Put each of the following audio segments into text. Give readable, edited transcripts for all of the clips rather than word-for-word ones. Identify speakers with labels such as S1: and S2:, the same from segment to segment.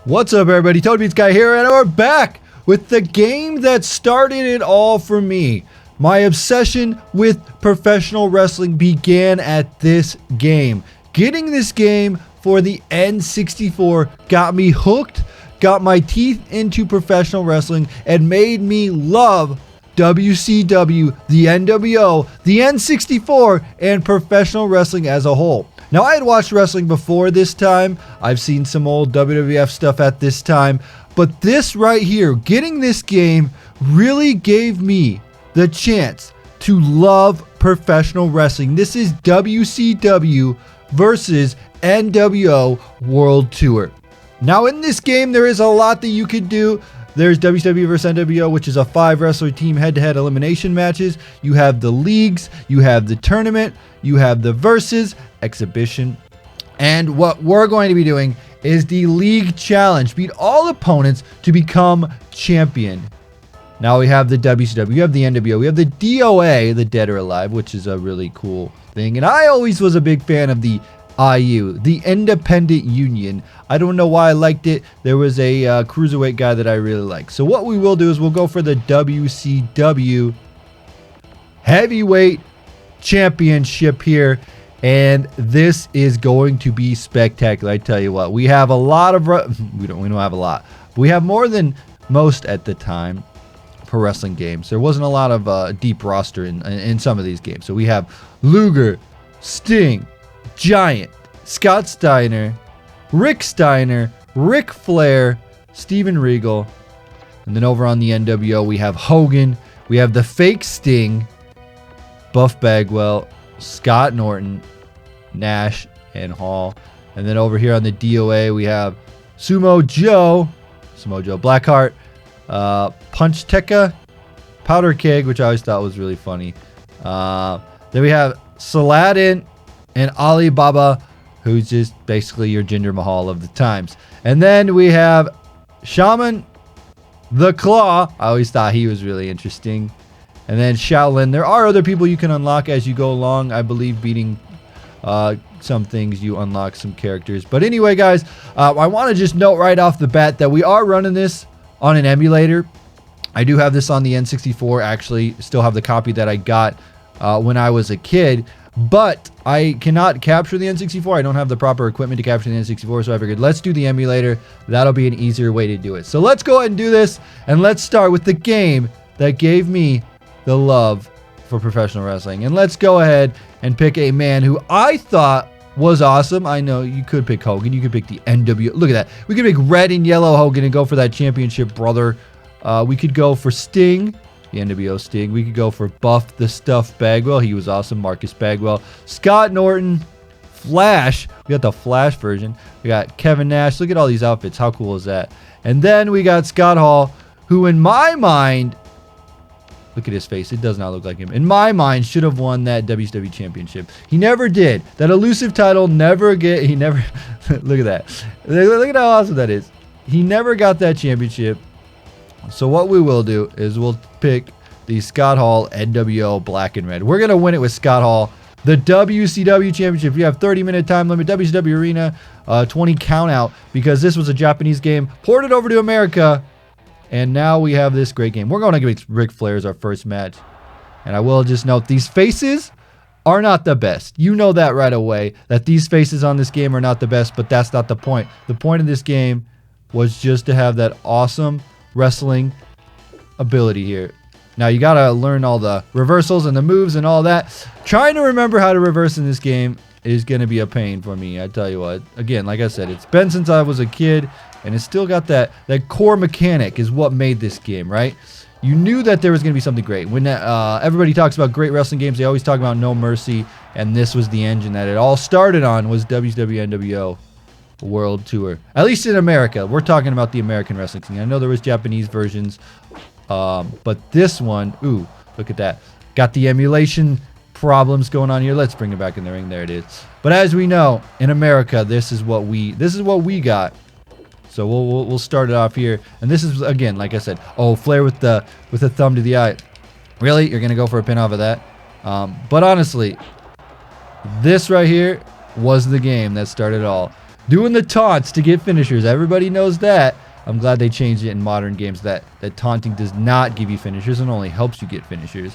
S1: What's up, everybody? TonyPizzaGuy here, and we're back with the game that started it all for me. My obsession with professional wrestling began at this game. Getting this game for the N64 got me hooked, got my teeth into professional wrestling, and made me love WCW, the nWo, the N64, and professional wrestling as a whole. Now, I had watched wrestling before this time. I've seen some old WWF stuff at this time. But this right here, getting this game, really gave me the chance to love professional wrestling. This is WCW versus nWo World Tour. Now, in this game, there is a lot that you could do. There's WCW versus nWo, which is a 5-wrestler team head-to-head elimination matches. You have the leagues, you have the tournament, you have the versus, exhibition. And what we're going to be doing is the league challenge. Beat all opponents to become champion. Now we have the WCW, we have the nWo, we have the DOA, the Dead or Alive, which is a really cool thing. And I always was a big fan of the IU, the Independent Union. I don't know why I liked it. There was a cruiserweight guy that I really liked. So what we will do is we'll go for the WCW Heavyweight Championship here. And this is going to be spectacular. I tell you what, we have a lot of, we don't have a lot. We have more than most at the time for wrestling games. There wasn't a lot of deep roster in some of these games. So we have Luger, Sting, Giant, Scott Steiner, Rick Steiner, Ric Flair, Steven Regal. And then over on the nWo, we have Hogan. We have the fake Sting, Buff Bagwell, Scott Norton, Nash, and Hall. And then over here on the DOA, we have Sumo Joe, Blackheart, Punch Tekka, Powder Keg, which I always thought was really funny. Then we have Saladin and Alibaba, who's just basically your Jinder Mahal of the times. And then we have Shaman the Claw. I always thought he was really interesting. And then Shaolin. There are other people you can unlock as you go along. I believe beating some things, you unlock some characters. But anyway, guys, I want to just note right off the bat that we are running this on an emulator. I do have this on the N64. Actually, still have the copy that I got when I was a kid. But I cannot capture the N64. I don't have the proper equipment to capture the N64, so I figured let's do the emulator. That'll be an easier way to do it. So let's go ahead and do this, and let's start with the game that gave me the love for professional wrestling. And let's go ahead and pick a man who I thought was awesome. I know you could pick Hogan. You could pick the nWo. Look at that. We could pick red and yellow Hogan and go for that championship brother. We could go for Sting, the nWo Sting. We could go for Buff the Stuff Bagwell. He was awesome. Marcus Bagwell. Scott Norton. Flash. We got the Flash version. We got Kevin Nash. Look at all these outfits. How cool is that? And then we got Scott Hall, who in my mind, look at his face. It does not look like him. In my mind, should have won that WCW championship. He never did. That elusive title he never, look at that. Look at how awesome that is. He never got that championship. So what we will do is we'll pick the Scott Hall nWo black and red. We're going to win it with Scott Hall. The WCW championship. You have 30-minute time limit. WCW Arena, 20 count out, because this was a Japanese game. Ported over to America. And now we have this great game. We're going to give Ric Flair as our first match. And I will just note, these faces are not the best. You know that right away, that these faces on this game are not the best, but that's not the point. The point of this game was just to have that awesome wrestling ability here. Now, you got to learn all the reversals and the moves and all that. Trying to remember how to reverse in this game is going to be a pain for me. I tell you what. Again, like I said, it's been since I was a kid. And it's still got that core mechanic is what made this game, right? You knew that there was going to be something great. When everybody talks about great wrestling games, they always talk about No Mercy. And this was the engine that it all started on, was WCW nWo World Tour. At least in America. We're talking about the American wrestling scene. I know there was Japanese versions. But this one, ooh, look at that. Got the emulation problems going on here. Let's bring it back in the ring. There it is. But as we know, in America, this is what we got. So we'll start it off here. And this is, again, like I said, oh, Flair with the thumb to the eye. Really? You're going to go for a pin off of that? But honestly, this right here was the game that started it all. Doing the taunts to get finishers. Everybody knows that. I'm glad they changed it in modern games that taunting does not give you finishers and only helps you get finishers.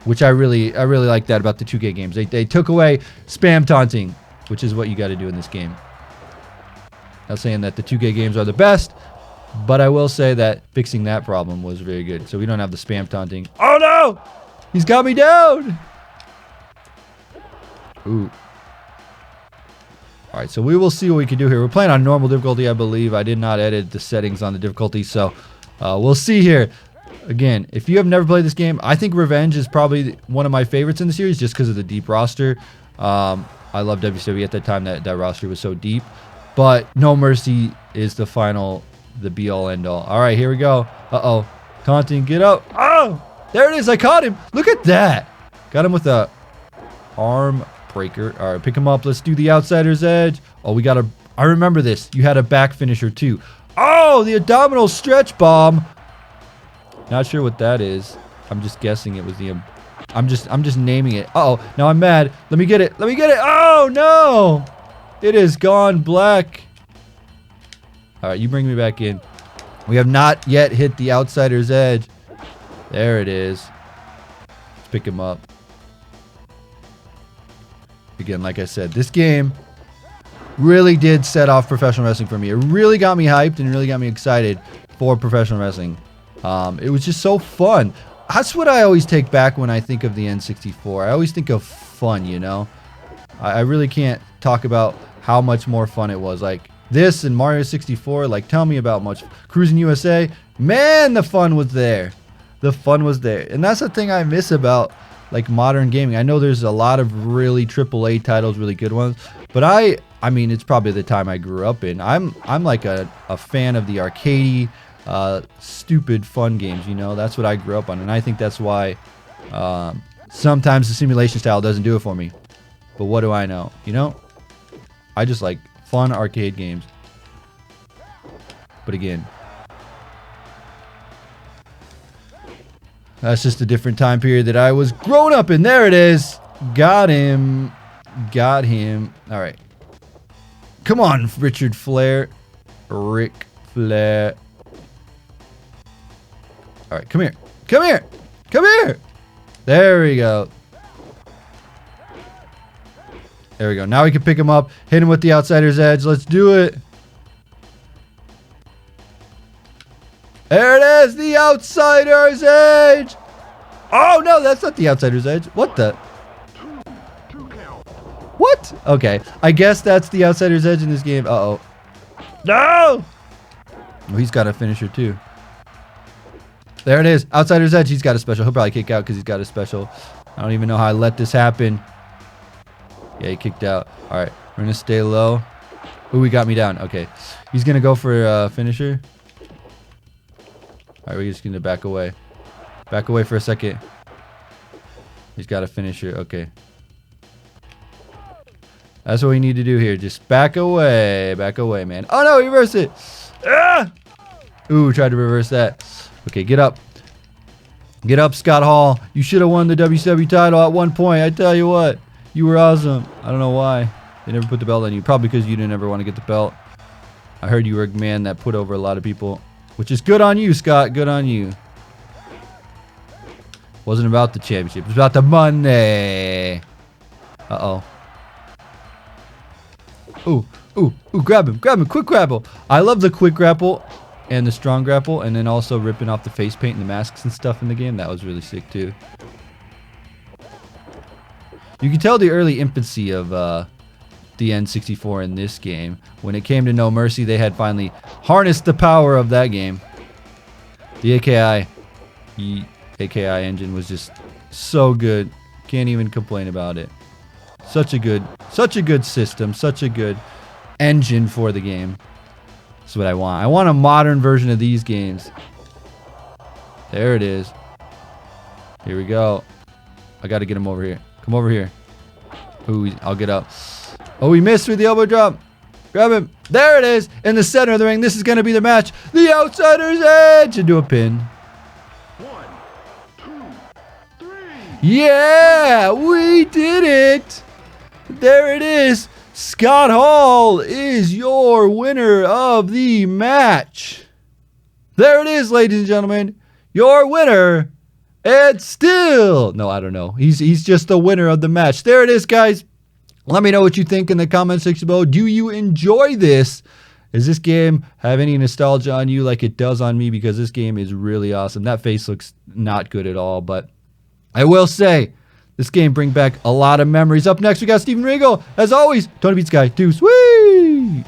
S1: Which I really like that about the 2K games. They took away spam taunting, which is what you got to do in this game. Not saying that the 2K games are the best, but I will say that fixing that problem was very good. So we don't have the spam taunting. Oh no! He's got me down! Ooh. Alright, so we will see what we can do here. We're playing on normal difficulty, I believe. I did not edit the settings on the difficulty, so we'll see here. Again, if you have never played this game, I think Revenge is probably one of my favorites in the series just because of the deep roster. I love WCW at that time. That roster was so deep. But No Mercy is the be-all, end-all. Alright, here we go. Uh-oh. Taunting, get up. Oh! There it is. I caught him. Look at that. Got him with a arm breaker. All right, pick him up. Let's do the outsider's edge. Oh, we got a... I remember this. You had a back finisher too. Oh, the abdominal stretch bomb. Not sure what that is. I'm just guessing it was the... I'm just naming it. Uh-oh. Now I'm mad. Let me get it. Let me get it. Oh, no. It is gone black. All right, you bring me back in. We have not yet hit the outsider's edge. There it is. Let's pick him up. Again, like I said, this game really did set off professional wrestling for me. It really got me hyped and really got me excited for professional wrestling. It was just so fun. That's what I always take back when I think of the N64. I always think of fun, you know? I really can't talk about how much more fun it was. Like this and Mario 64, like tell me about much. Cruising USA, man, the fun was there. The fun was there. And that's the thing I miss about like modern gaming. I know there's a lot of really AAA titles, really good ones, but I mean, it's probably the time I grew up in. I'm like a fan of the arcadey, stupid fun games, you know? That's what I grew up on, and I think that's why sometimes the simulation style doesn't do it for me. But what do I know? You know? I just like fun arcade games. But again, that's just a different time period that I was growing up in. There it is. Got him. Got him. All right. Come on, Richard Flair. Ric Flair. All right, come here. Come here. Come here. There we go. There we go. Now we can pick him up, hit him with the outsider's edge. Let's do it. There it is, the outsider's edge. Oh, no, that's not the outsider's edge. What the? What? Okay, I guess that's the outsider's edge in this game. Uh-oh. No! Oh, he's got a finisher, too. There it is. Outsider's edge. He's got a special. He'll probably kick out because he's got a special. I don't even know how I let this happen. Yeah, he kicked out. All right, we're going to stay low. Ooh, he got me down. Okay, he's going to go for a finisher. All right, we're just going to back away. Back away for a second. He's got a finisher. Okay. That's what we need to do here. Just back away. Back away, man. Oh, no, reverse it. Ah! Ooh, tried to reverse that. Okay, get up. Get up, Scott Hall. You should have won the WCW title at one point. I tell you what. You were awesome. I don't know why. They never put the belt on you. Probably because you didn't ever want to get the belt. I heard you were a man that put over a lot of people. Which is good on you, Scott. Good on you. Wasn't about the championship. It was about the money. Uh-oh. Ooh, ooh, ooh, grab him. Grab him. Quick grapple. I love the quick grapple and the strong grapple. And then also ripping off the face paint and the masks and stuff in the game. That was really sick, too. You can tell the early infancy of the N64 in this game. When it came to No Mercy, they had finally harnessed the power of that game. The AKI engine was just so good. Can't even complain about it. Such a good system, such a good engine for the game. That's what I want. I want a modern version of these games. There it is. Here we go. I got to get him over here. Come over here. Ooh, I'll get up. Oh, he missed with the elbow drop. Grab him. There it is. In the center of the ring. This is going to be the match. The outsider's edge. Into a pin.
S2: 1, 2, 3.
S1: Yeah, we did it. There it is. Scott Hall is your winner of the match. There it is, ladies and gentlemen. Your winner. And still, no, I don't know. He's just the winner of the match. There it is, guys. Let me know what you think in the comment section below. Do you enjoy this? Does this game have any nostalgia on you like it does on me? Because this game is really awesome. That face looks not good at all, but I will say this game brings back a lot of memories. Up next, we got Steven Regal. As always, TonyPizzaGuy. Deuce. Whee!